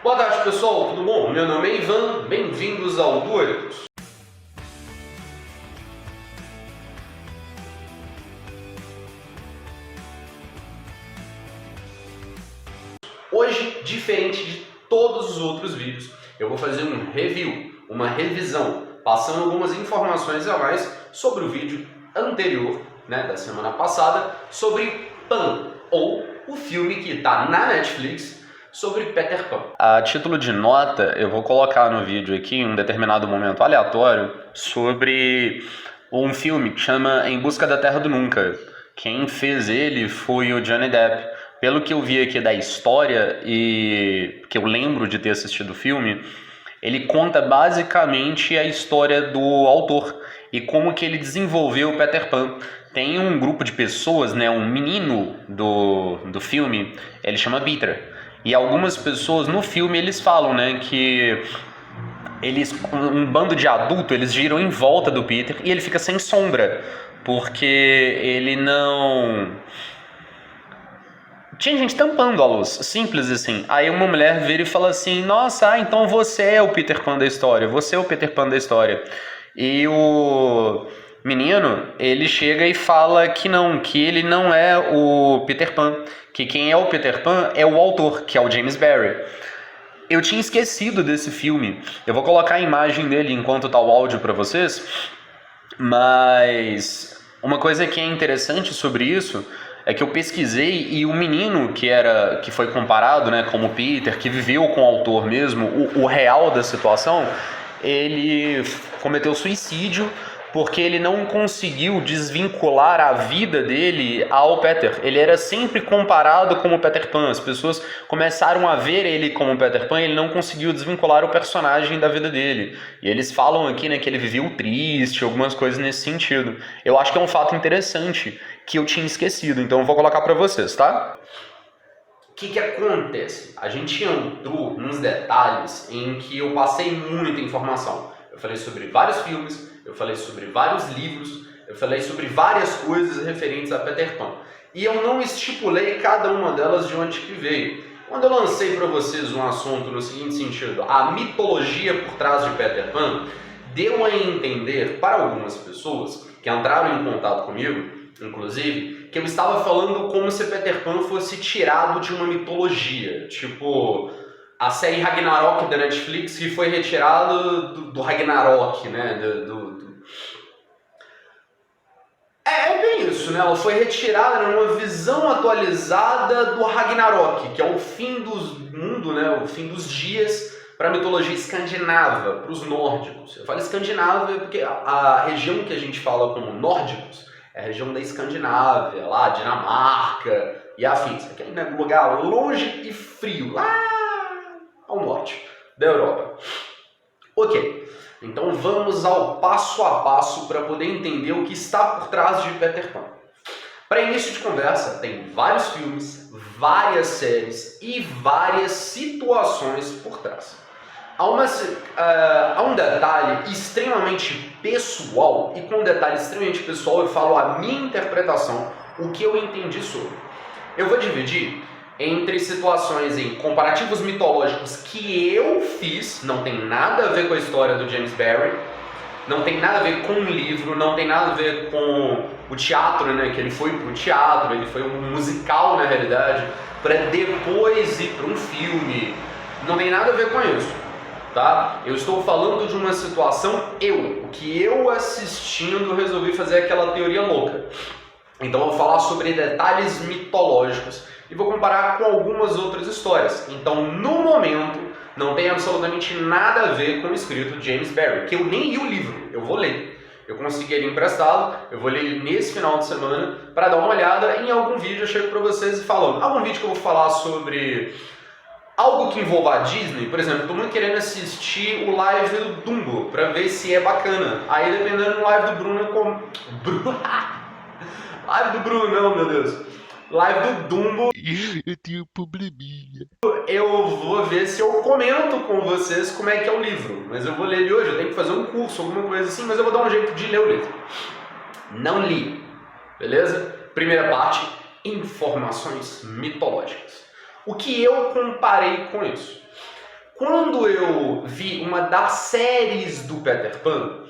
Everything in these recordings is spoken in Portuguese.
Boa tarde, pessoal, tudo bom? Meu nome é Ivan, bem-vindos ao Duelos. Hoje, diferente de todos os outros vídeos, eu vou fazer um review, uma revisão, passando algumas informações a mais sobre o vídeo anterior, da semana passada, sobre Pan, ou o filme que está na Netflix sobre Peter Pan. A título de nota, eu vou colocar no vídeo aqui, em um determinado momento aleatório, sobre um filme que chama Em Busca da Terra do Nunca. Quem fez ele foi o Johnny Depp. Pelo que eu vi aqui da história e que eu lembro de ter assistido o filme, ele conta basicamente a história do autor e como que ele desenvolveu o Peter Pan. Tem um grupo de pessoas, um menino do filme, ele chama Peter. E algumas pessoas no filme eles falam, que um bando de adultos, eles giram em volta do Peter e ele fica sem sombra, porque ele não... Tinha gente tampando a luz, simples assim. Aí uma mulher vira e fala assim: nossa, então você é o Peter Pan da história, você é o Peter Pan da história. E o menino, ele chega e fala que não, que ele não é o Peter Pan, que quem é o Peter Pan é o autor, que é o James Barry. Eu tinha esquecido desse filme. Eu vou colocar a imagem dele enquanto tá o áudio para vocês, mas uma coisa que é interessante sobre isso é que eu pesquisei e o menino que foi comparado, como Peter, que viveu com o autor mesmo, o real da situação, ele cometeu suicídio porque ele não conseguiu desvincular a vida dele ao Peter. Ele era sempre comparado como Peter Pan. As pessoas começaram a ver ele como Peter Pan e ele não conseguiu desvincular o personagem da vida dele. E eles falam aqui que ele viveu triste, algumas coisas nesse sentido. Eu acho que é um fato interessante que eu tinha esquecido, então eu vou colocar para vocês, tá? O que acontece? A gente entrou nos detalhes em que eu passei muita informação. Eu falei sobre vários filmes, eu falei sobre vários livros, eu falei sobre várias coisas referentes a Peter Pan. E eu não estipulei cada uma delas de onde que veio. Quando eu lancei para vocês um assunto no seguinte sentido, a mitologia por trás de Peter Pan, deu a entender para algumas pessoas que entraram em contato comigo, inclusive, que eu estava falando como se Peter Pan fosse tirado de uma mitologia, tipo a série Ragnarok da Netflix, que foi retirada do Ragnarok, É bem isso, Ela foi retirada numa visão atualizada do Ragnarok, que é o fim dos mundo, o fim dos dias para a mitologia escandinava, para os nórdicos. Eu falo Escandinávia porque a região que a gente fala como nórdicos é a região da Escandinávia, lá, Dinamarca e afins. Aquele lugar longe e frio, lá ao norte da Europa. Ok, então vamos ao passo a passo para poder entender o que está por trás de Peter Pan. Para início de conversa, tem vários filmes, várias séries e várias situações por trás. Há um detalhe extremamente pessoal, e com um detalhe extremamente pessoal eu falo a minha interpretação, o que eu entendi sobre. Eu vou dividir entre situações em comparativos mitológicos que eu fiz, não tem nada a ver com a história do James Barry, não tem nada a ver com o livro, não tem nada a ver com o teatro, que ele foi para o teatro, ele foi um musical na realidade, para depois ir para um filme, não tem nada a ver com isso. Tá? Eu estou falando de uma situação o que eu assistindo resolvi fazer aquela teoria louca. Então eu vou falar sobre detalhes mitológicos e vou comparar com algumas outras histórias. Então no momento não tem absolutamente nada a ver com o escrito de James Barry, que eu nem li o livro, eu vou ler. Eu consegui ele emprestado, eu vou ler ele nesse final de semana para dar uma olhada. Em algum vídeo eu chego para vocês e falo, algum vídeo que eu vou falar sobre algo que envolva a Disney, por exemplo, estou muito querendo assistir o live do Dumbo, para ver se é bacana. Aí dependendo do live do Bruno, live do Bruno não, meu Deus. Live do Dumbo. Eu tenho um probleminha. Eu vou ver se eu comento com vocês como é que é o livro. Mas eu vou ler ele hoje, eu tenho que fazer um curso, alguma coisa assim, mas eu vou dar um jeito de ler o livro. Não li, beleza? Primeira parte, informações mitológicas. O que eu comparei com isso? Quando eu vi uma das séries do Peter Pan,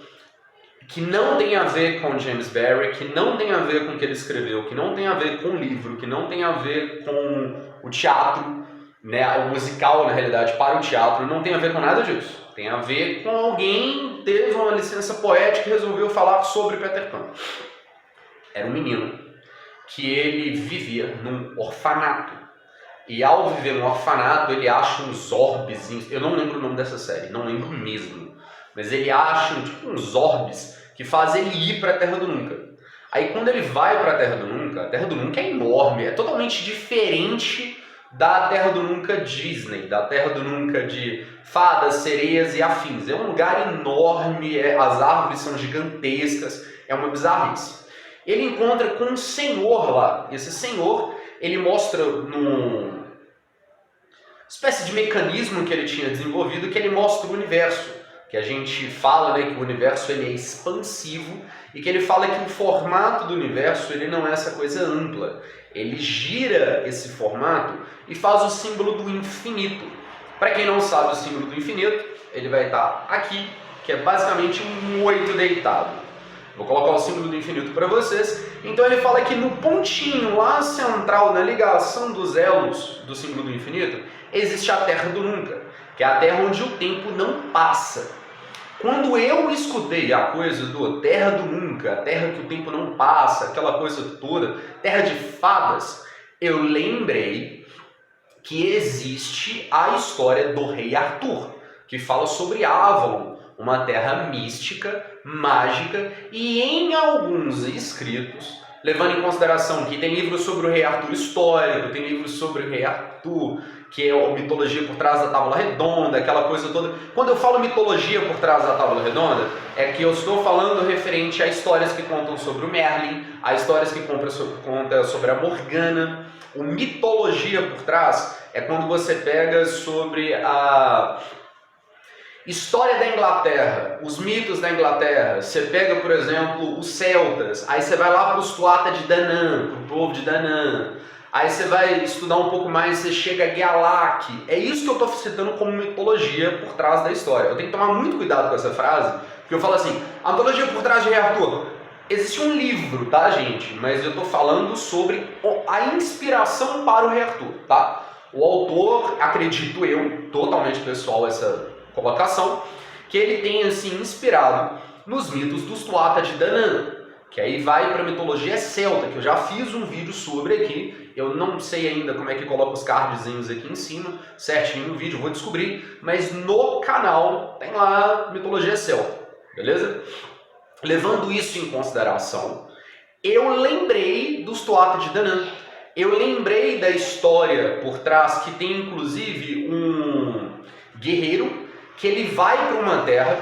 que não tem a ver com James Barrie, que não tem a ver com o que ele escreveu, que não tem a ver com o livro, que não tem a ver com o teatro, né, o musical, na realidade, para o teatro, não tem a ver com nada disso. Tem a ver com alguém que teve uma licença poética e resolveu falar sobre Peter Pan. Era um menino que ele vivia num orfanato. E ao viver num orfanato, ele acha uns orbes, eu não lembro o nome dessa série, não lembro mesmo, mas ele acha tipo uns orbes que fazem ele ir para a Terra do Nunca. Aí quando ele vai para a Terra do Nunca é enorme, é totalmente diferente da Terra do Nunca Disney, da Terra do Nunca de fadas, sereias e afins. É um lugar enorme, as árvores são gigantescas, é uma bizarrice. Ele encontra com um senhor lá, e esse senhor, ele mostra num espécie de mecanismo que ele tinha desenvolvido, que ele mostra o universo, que a gente fala, né, que o universo ele é expansivo, e que ele fala que o formato do universo ele não é essa coisa ampla. Ele gira esse formato e faz o símbolo do infinito. Para quem não sabe o símbolo do infinito, ele vai estar aqui, que é basicamente um 8 deitado. Vou colocar o símbolo do infinito para vocês. Então ele fala que no pontinho lá central, na ligação dos elos do símbolo do infinito, existe a Terra do Nunca, que é a Terra onde o tempo não passa. Quando eu escutei a coisa do Terra do Nunca, a Terra que o tempo não passa, aquela coisa toda, Terra de fadas, eu lembrei que existe a história do Rei Arthur, que fala sobre Avalon, uma terra mística, mágica, e em alguns escritos, levando em consideração que tem livros sobre o Rei Arthur histórico, tem livros sobre o Rei Arthur, que é a mitologia por trás da Tábua Redonda, aquela coisa toda. Quando eu falo mitologia por trás da Tábua Redonda, é que eu estou falando referente a histórias que contam sobre o Merlin, a histórias que contam sobre a Morgana. O mitologia por trás é quando você pega sobre a história da Inglaterra, os mitos da Inglaterra. Você pega, por exemplo, os celtas, aí você vai lá para os Tuatha de Danann, para o povo de Danann. Aí você vai estudar um pouco mais, você chega a Gealak. É isso que eu estou citando como mitologia por trás da história. Eu tenho que tomar muito cuidado com essa frase, porque eu falo assim, a mitologia por trás de Rei Arthur. Existe um livro, tá, gente? Mas eu estou falando sobre a inspiração para o Rei Arthur, tá? O autor, acredito eu, totalmente pessoal essa colocação, que ele tenha assim inspirado nos mitos dos Tuatha de Danann, que aí vai para a mitologia celta, que eu já fiz um vídeo sobre aqui. Eu não sei ainda como é que coloca os cardzinhos aqui em cima, certinho no vídeo, vou descobrir, mas no canal tem lá mitologia celta, beleza? Levando isso em consideração, eu lembrei dos Tuatha de Danann. Eu lembrei da história por trás, que tem inclusive um guerreiro que ele vai para uma terra,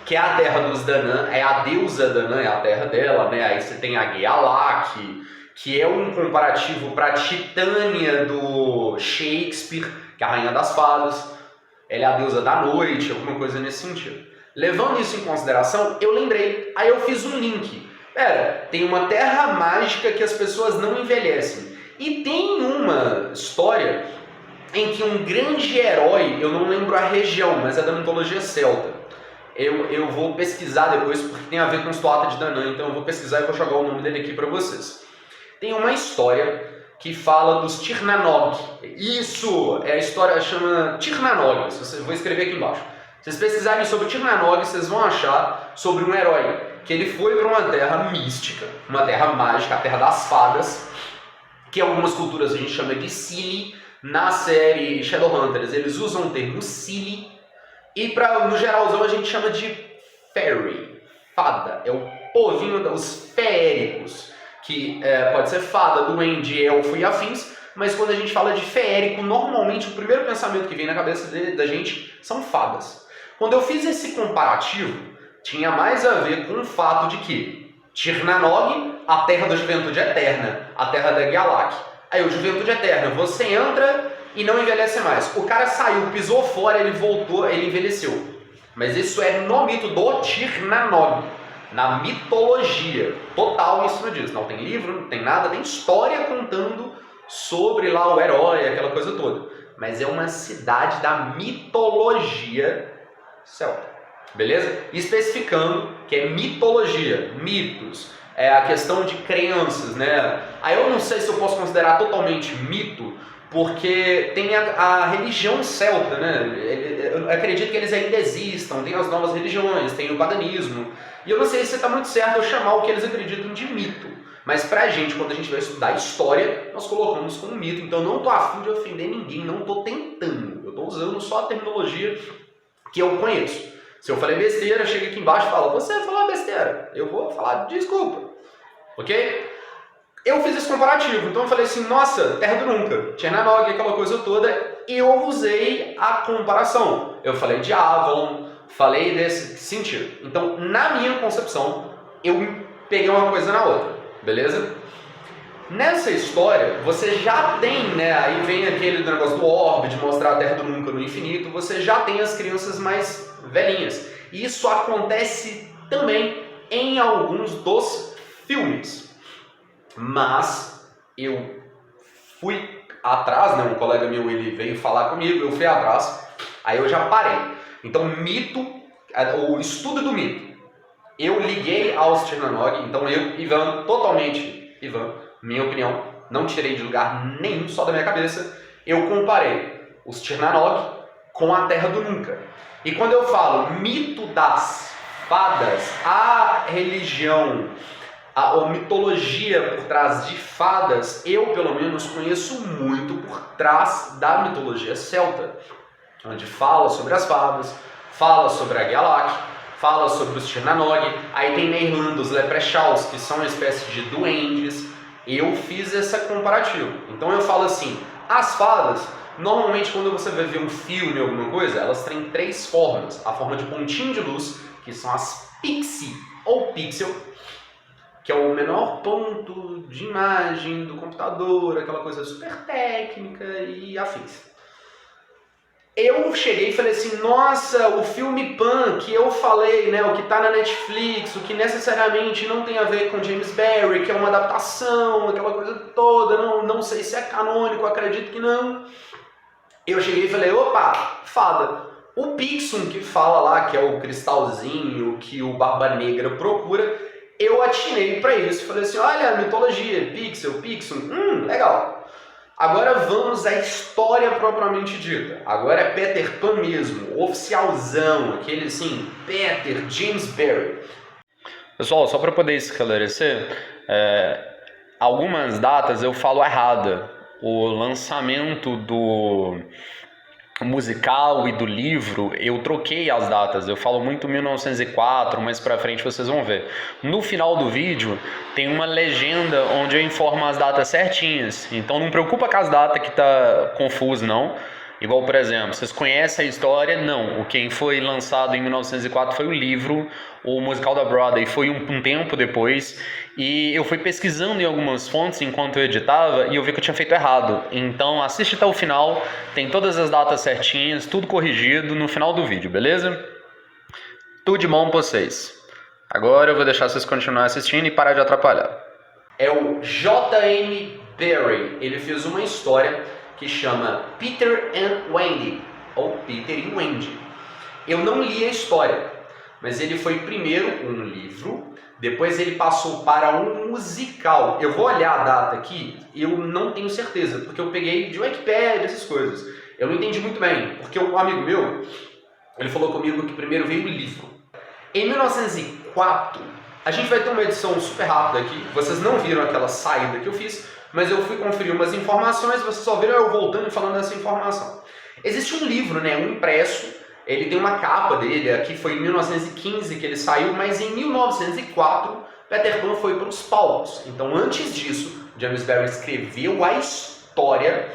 que é a terra dos Danann, é a deusa Danann, é a terra dela, né? Aí você tem a Gealak, que é um comparativo para a Titânia do Shakespeare, que é a rainha das fadas. Ela é a deusa da noite, alguma coisa nesse sentido. Levando isso em consideração, eu lembrei, aí eu fiz um link. Pera, tem uma terra mágica que as pessoas não envelhecem. E tem uma história em que um grande herói, eu não lembro a região, mas é da mitologia celta. Eu vou pesquisar depois, porque tem a ver com os Tuatha de Danann, então eu vou pesquisar e vou jogar o nome dele aqui para vocês. Tem uma história que fala dos Tir na Nog. Isso é a história, chama Tir na Nog, vou escrever aqui embaixo. Se vocês pesquisarem sobre Tir na Nog, vocês vão achar sobre um herói, que ele foi para uma terra mística, uma terra mágica, a terra das fadas, que em algumas culturas a gente chama de Cili. Na série Shadowhunters eles usam o termo Cili, e no geralzão a gente chama de fairy, fada, é o povinho dos feéricos, que pode ser fada, duende, elfo e afins, mas quando a gente fala de feérico, normalmente o primeiro pensamento que vem na cabeça da gente são fadas. Quando eu fiz esse comparativo, tinha mais a ver com o fato de que Tir na Nog, a terra da juventude eterna, a terra da Gealak. Aí o juventude eterna, você entra e não envelhece mais. O cara saiu, pisou fora, ele voltou, ele envelheceu. Mas isso é no mito do Tir na Nog, na mitologia. Total isso não diz. Não tem livro, não tem nada, tem história contando sobre lá o herói, aquela coisa toda. mas é uma cidade da mitologia celta, beleza? Especificando que é mitologia, mitos, é a questão de crenças, né? Aí eu não sei se eu posso considerar totalmente mito, porque tem a religião celta, né? Eu acredito que eles ainda existam, tem as novas religiões, tem o paganismo, e eu não sei se está muito certo eu chamar o que eles acreditam de mito. Mas pra gente, quando a gente vai estudar história, nós colocamos como mito. Então eu não tô afim de ofender ninguém, não tô tentando. Eu tô usando só a terminologia que eu conheço. Se eu falei besteira, chega aqui embaixo e fala, você falou besteira. Eu vou falar desculpa. Ok? Eu fiz esse comparativo. Então eu falei assim, nossa, Terra do Nunca, Chernanog, aquela coisa toda. E eu usei a comparação. Eu falei de Avalon, falei desse sentido. Então, na minha concepção, eu peguei uma coisa na outra. Beleza? Nessa história, você já tem, né? Aí vem aquele negócio do orbe, de mostrar a Terra do Nunca no infinito. Você já tem as crianças mais velhinhas. E isso acontece também em alguns dos filmes. Mas eu fui atrás, né? Um colega meu, ele veio falar comigo, eu fui atrás. Aí eu já parei. Então, mito, o estudo do mito. Eu liguei aos Chernanog, então eu, Ivan, minha opinião, não tirei de lugar nenhum, só da minha cabeça, eu comparei os Chernanog com a Terra do Nunca. E quando eu falo mito das fadas, a religião, a mitologia por trás de fadas, eu pelo menos conheço muito por trás da mitologia celta, onde fala sobre as fadas, fala sobre a Galáquia, fala sobre os Chernanog, aí tem na Irlanda os Leprechauns, que são uma espécie de duendes. Eu fiz essa comparativa. Então eu falo assim, as fadas, normalmente quando você vai ver um filme ou alguma coisa, elas têm três formas. A forma de pontinho de luz, que são as pixie ou pixel, que é o menor ponto de imagem do computador, aquela coisa super técnica e afins. Eu cheguei e falei assim, nossa, o filme Pan que eu falei, né, o que tá na Netflix, o que necessariamente não tem a ver com James Barry, que é uma adaptação, aquela coisa toda, não sei se é canônico, acredito que não. Eu cheguei e falei, opa, fada. O Pixum que fala lá, que é o cristalzinho que o Barba Negra procura, eu atinei pra isso. Falei assim, olha, mitologia, Pixum, legal. Agora vamos à história propriamente dita. Agora é Peter Pan mesmo, oficialzão, aquele assim, Peter James Barry. Pessoal, só para poder esclarecer, algumas datas eu falo errada. O lançamento do musical e do livro, eu troquei as datas. Eu falo muito 1904, mais pra frente vocês vão ver. No final do vídeo tem uma legenda onde eu informo as datas certinhas. Então não preocupa com as datas que tá confuso, não. Igual, por exemplo, vocês conhecem a história? Não. Quem foi lançado em 1904 foi o livro, o musical da Broadway foi um tempo depois. E eu fui pesquisando em algumas fontes enquanto eu editava e eu vi que eu tinha feito errado. Então assiste até o final, tem todas as datas certinhas, tudo corrigido no final do vídeo, beleza? Tudo de bom pra vocês. Agora eu vou deixar vocês continuarem assistindo e parar de atrapalhar. É o J.M. Barrie. Ele fez uma história que chama Peter and Wendy, ou Peter e Wendy. Eu não li a história, mas ele foi primeiro um livro, depois ele passou para um musical. Eu vou olhar a data aqui, eu não tenho certeza, porque eu peguei de Wikipedia, essas coisas. Eu não entendi muito bem, porque um amigo meu, ele falou comigo que primeiro veio o livro. Em 1904, a gente vai ter uma edição super rápida aqui, vocês não viram aquela saída que eu fiz, mas eu fui conferir umas informações, vocês só viram eu voltando e falando dessa informação. Existe um livro, né, um impresso, ele tem uma capa dele, aqui foi em 1915 que ele saiu, mas em 1904 Peter Pan foi para os palcos. Então antes disso, James Barrie escreveu a história,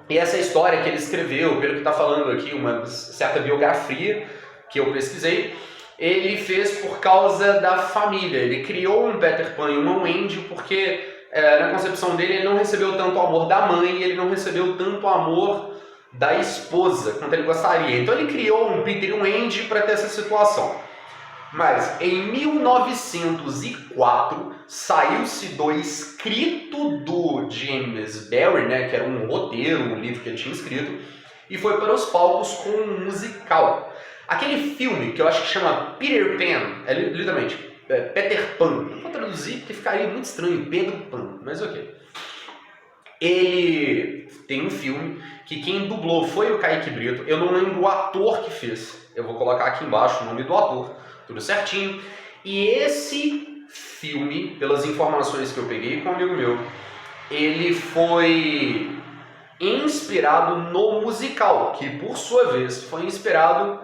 e essa história que ele escreveu, pelo que está falando aqui, uma certa biografia que eu pesquisei, ele fez por causa da família. Ele criou um Peter Pan e uma Wendy porque na concepção dele ele não recebeu tanto amor da mãe, ele não recebeu tanto amor da esposa quanto ele gostaria. Então ele criou um Peter e um Wendy para ter essa situação. Mas em 1904 saiu-se do escrito do James Barrie, né, que era um roteiro, um livro que ele tinha escrito, e foi para os palcos com um musical. Aquele filme que eu acho que chama Peter Pan, é literalmente Peter Pan, não vou traduzir porque ficaria muito estranho, Pedro Pan, mas ok. Ele tem um filme que quem dublou foi o Kaique Brito, eu não lembro o ator que fez, eu vou colocar aqui embaixo o nome do ator, tudo certinho. E esse filme, pelas informações que eu peguei com um amigo meu, ele foi inspirado no musical, que por sua vez foi inspirado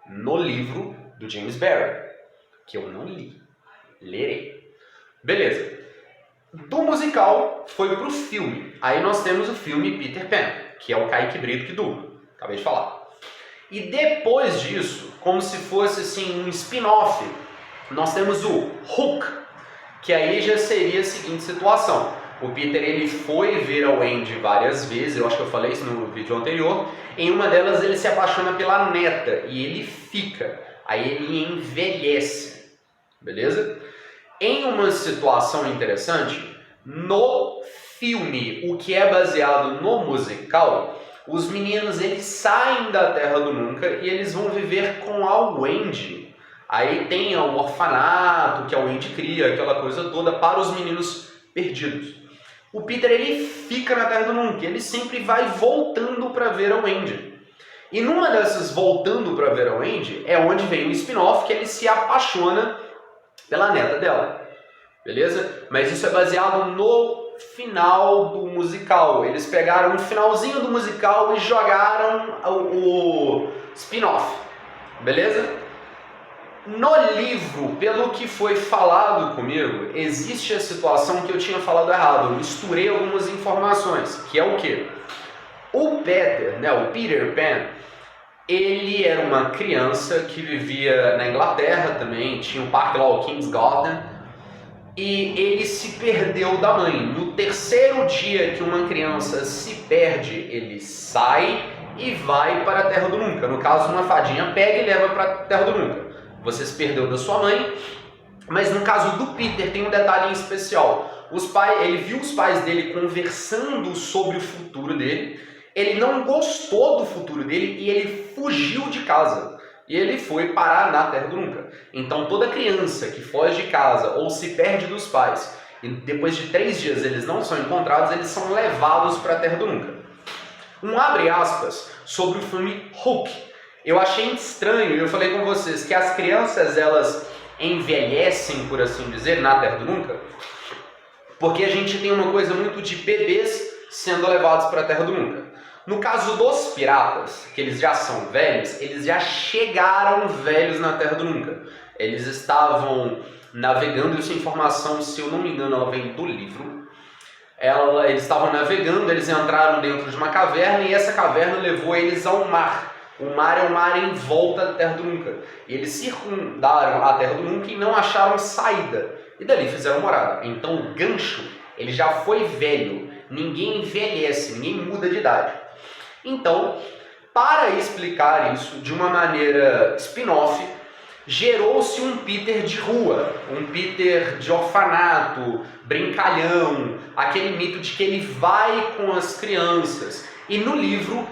no livro do James Barrie, que eu não li. Lerei. Beleza. Do musical foi pro filme. Aí nós temos o filme Peter Pan, que é o Kaique Brito que dubla. Acabei de falar. E depois disso, como se fosse assim um spin-off, nós temos o Hook, que aí já seria a seguinte situação. O Peter ele foi ver a Wendy várias vezes, eu acho que eu falei isso no vídeo anterior. Em uma delas ele se apaixona pela neta e ele fica. Aí ele envelhece, beleza? Em uma situação interessante, no filme, o que é baseado no musical, os meninos eles saem da Terra do Nunca e eles vão viver com a Wendy. Aí tem o orfanato que a Wendy cria, aquela coisa toda para os meninos perdidos. O Peter ele fica na Terra do Nunca, ele sempre vai voltando para ver a Wendy. E numa dessas voltando para ver a Wendy é onde vem o spin-off que ele se apaixona pela neta dela. Beleza? Mas isso é baseado no final do musical. Eles pegaram o finalzinho do musical e jogaram o spin-off. Beleza? No livro, pelo que foi falado comigo, existe a situação que eu tinha falado errado. Eu misturei algumas informações, que é o quê? O Peter, né, o Peter Pan, ele era uma criança que vivia na Inglaterra também, tinha um parque lá, o King's Garden, e ele se perdeu da mãe. No terceiro dia que uma criança se perde, ele sai e vai para a Terra do Nunca. No caso, uma fadinha pega e leva para a Terra do Nunca. Você se perdeu da sua mãe, mas no caso do Peter tem um detalhe em especial. Ele viu os pais dele conversando sobre o futuro dele, ele não gostou do futuro dele e ele fugiu de casa. E ele foi parar na Terra do Nunca. Então toda criança que foge de casa ou se perde dos pais e depois de 3 dias eles não são encontrados, eles são levados para a Terra do Nunca. Um abre aspas sobre o filme Hook. Eu achei estranho, eu falei com vocês, que as crianças elas envelhecem, por assim dizer, na Terra do Nunca, porque a gente tem uma coisa muito de bebês sendo levados para a Terra do Nunca. No caso dos piratas, que eles já são velhos, eles já chegaram velhos na Terra do Nunca. Eles estavam navegando, essa informação, se eu não me engano, ela vem do livro. Eles estavam navegando, eles entraram dentro de uma caverna e essa caverna levou eles ao mar. O mar é um mar em volta da Terra do Nunca. E eles circundaram a Terra do Nunca e não acharam saída. E dali fizeram morada. Então o gancho, ele já foi velho. Ninguém envelhece, ninguém muda de idade. Então, para explicar isso de uma maneira spin-off, gerou-se um Peter de rua, um Peter de orfanato, brincalhão, aquele mito de que ele vai com as crianças. E no livro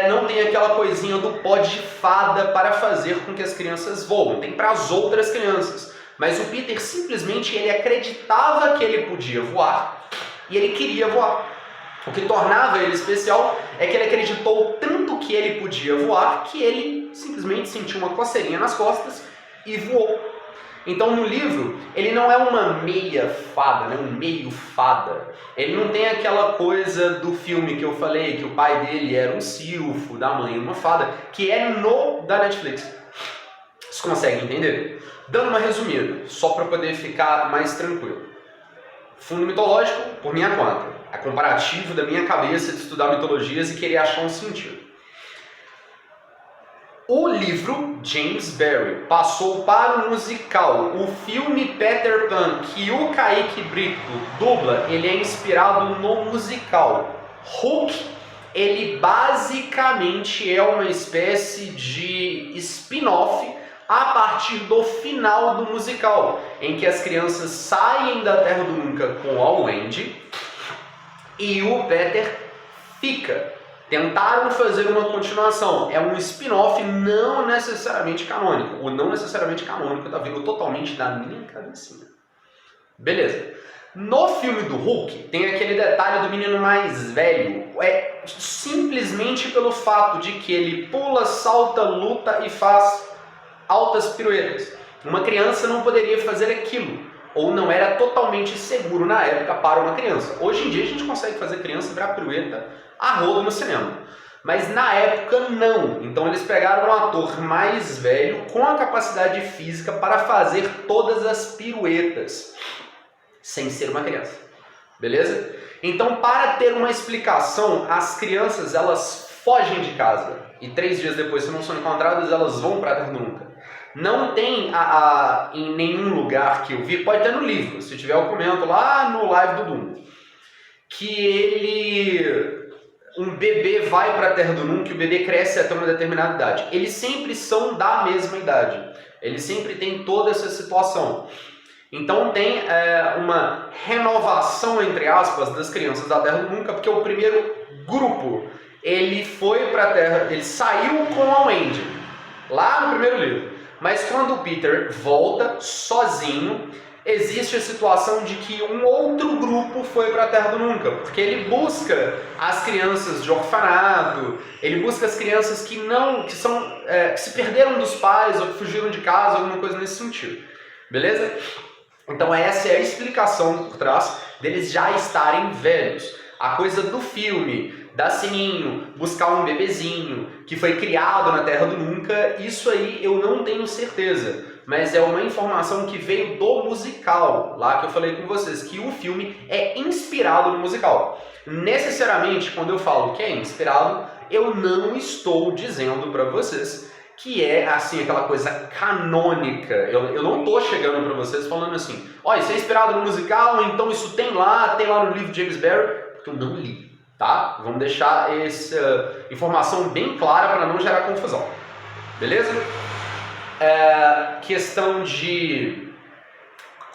não tem aquela coisinha do pó de fada para fazer com que as crianças voem, tem para as outras crianças. Mas o Peter simplesmente ele acreditava que ele podia voar e ele queria voar. O que tornava ele especial é que ele acreditou tanto que ele podia voar que ele simplesmente sentiu uma coceirinha nas costas e voou. Então no livro ele não é uma meia fada, né? Um meio fada. Ele não tem aquela coisa do filme que eu falei, que o pai dele era um silfo, da mãe uma fada, que é no da Netflix. Vocês conseguem entender? Dando uma resumida, só para poder ficar mais tranquilo. Fundo mitológico, por minha conta. A comparativo da minha cabeça de estudar mitologias e querer achar um sentido. O livro James Barrie passou para o musical. O filme Peter Pan, que o Kaique Brito dubla, ele é inspirado no musical. Hook, ele basicamente é uma espécie de spin-off a partir do final do musical, em que as crianças saem da Terra do Nunca com o Wendy e o Peter fica. Tentaram fazer uma continuação, é um spin-off não necessariamente canônico. O não necessariamente canônico tá vindo totalmente da minha cabecinha. Beleza. No filme do Hulk, tem aquele detalhe do menino mais velho. É simplesmente pelo fato de que ele pula, salta, luta e faz altas piruetas. Uma criança não poderia fazer aquilo, ou não era totalmente seguro na época para uma criança. Hoje em dia a gente consegue fazer criança virar pirueta a rodo no cinema. Mas na época não. Então eles pegaram um ator mais velho com a capacidade física para fazer todas as piruetas, sem ser uma criança. Beleza? Então, para ter uma explicação, as crianças elas fogem de casa. E 3 dias depois, se não são encontradas, elas vão para a Terra do Nunca. Não tem em nenhum lugar que eu vi, pode ter no livro, se tiver eu comento lá no live do Doom, que um bebê vai para a Terra do Nunca e o bebê cresce até uma determinada idade. Eles sempre são da mesma idade. Eles sempre têm toda essa situação. Então tem uma renovação, entre aspas, das crianças da Terra do Nunca, porque o primeiro grupo, ele foi para a Terra, ele saiu com a Wendy, lá no primeiro livro. Mas quando o Peter volta sozinho, existe a situação de que um outro grupo foi para a Terra do Nunca, porque ele busca as crianças de orfanato, ele busca as crianças que se perderam dos pais ou que fugiram de casa, alguma coisa nesse sentido. Beleza? Então essa é a explicação por trás deles já estarem velhos. A coisa do filme, da Sininho, buscar um bebezinho que foi criado na Terra do Nunca, isso aí eu não tenho certeza. Mas é uma informação que veio do musical, lá que eu falei com vocês, que o filme é inspirado no musical. Necessariamente, quando eu falo que é inspirado, eu não estou dizendo para vocês que é assim aquela coisa canônica. Eu não tô chegando para vocês falando assim, ó, isso é inspirado no musical, então isso tem lá no livro de James Barrie, porque eu não li, tá? Vamos deixar essa informação bem clara para não gerar confusão. Beleza? Questão de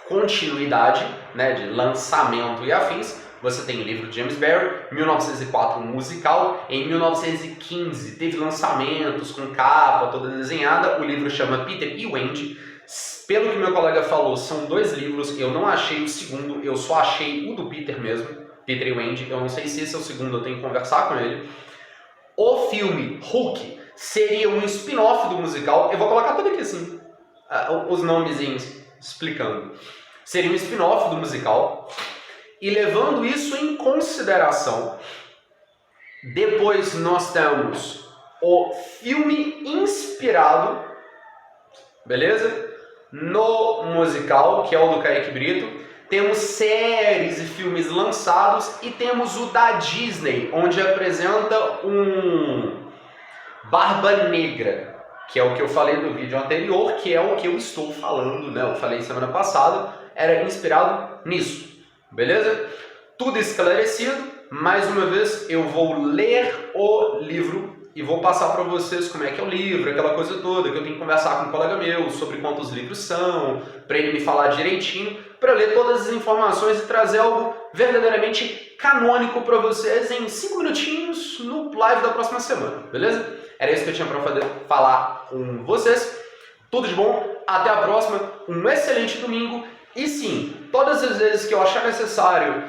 continuidade, né, de lançamento e afins. Você tem o livro de James Barrie, 1904, um musical. Em 1915 teve lançamentos com capa toda desenhada. O livro chama Peter e Wendy. Pelo que meu colega falou, são 2 livros. Eu não achei o segundo, eu só achei o do Peter mesmo, Peter e Wendy. Eu não sei se esse é o segundo, eu tenho que conversar com ele. O filme Hulk seria um spin-off do musical. Eu vou colocar tudo aqui assim, os nomezinhos explicando. Seria um spin-off do musical. E levando isso em consideração, depois nós temos o filme inspirado, beleza? No musical, que é o do Kaique Brito. Temos séries e filmes lançados e temos o da Disney, onde apresenta um Barba Negra, que é o que eu falei no vídeo anterior, que é o que eu estou falando, né? Eu falei semana passada, era inspirado nisso. Beleza? Tudo esclarecido. Mais uma vez, eu vou ler o livro e vou passar para vocês como é que é o livro, aquela coisa toda, que eu tenho que conversar com um colega meu sobre quantos livros são, para ele me falar direitinho, para ler todas as informações e trazer algo verdadeiramente canônico para vocês em 5 minutinhos no live da próxima semana. Beleza? Era isso que eu tinha para falar com vocês. Tudo de bom, até a próxima, um excelente domingo. E sim, todas as vezes que eu achar necessário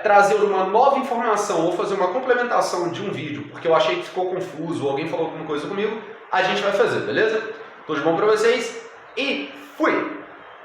trazer uma nova informação ou fazer uma complementação de um vídeo, porque eu achei que ficou confuso ou alguém falou alguma coisa comigo, a gente vai fazer, beleza? Tudo de bom pra vocês e